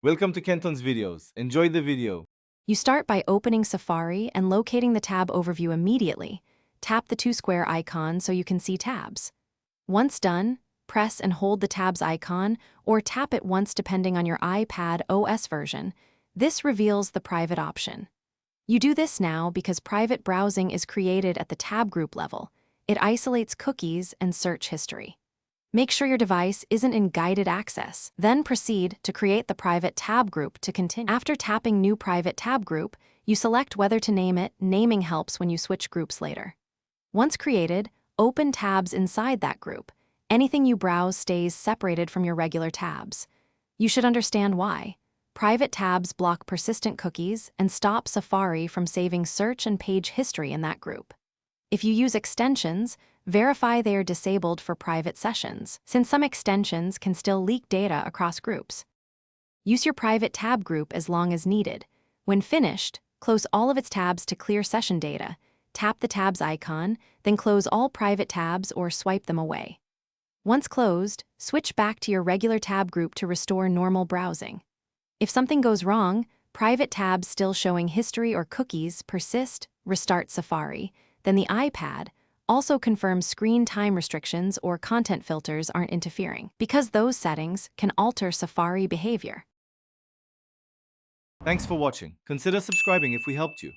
Welcome to Kenton's videos. Enjoy the video. You start by opening Safari and locating the tab overview immediately. Tap the two square icon so you can see tabs. Once done, press and hold the tabs icon or tap it once depending on your iPad OS version. This reveals the private option. You do this now because private browsing is created at the tab group level. It isolates cookies and search history. Make sure your device isn't in guided access. Then proceed to create the private tab group to continue. After tapping New Private Tab Group, you select whether to name it. Naming helps when you switch groups later. Once created, open tabs inside that group. Anything you browse stays separated from your regular tabs. You should understand why. Private tabs block persistent cookies and stop Safari from saving search and page history in that group. If you use extensions, verify they are disabled for private sessions, since some extensions can still leak data across groups. Use your private tab group as long as needed. When finished, close all of its tabs to clear session data. Tap the tabs icon, then close all private tabs or swipe them away. Once closed, switch back to your regular tab group to restore normal browsing. If something goes wrong, private tabs still showing history or cookies persist, restart Safari. Then the iPad also confirms screen time restrictions or content filters aren't interfering, because those settings can alter Safari behavior. Thanks for watching. Consider subscribing if we helped you.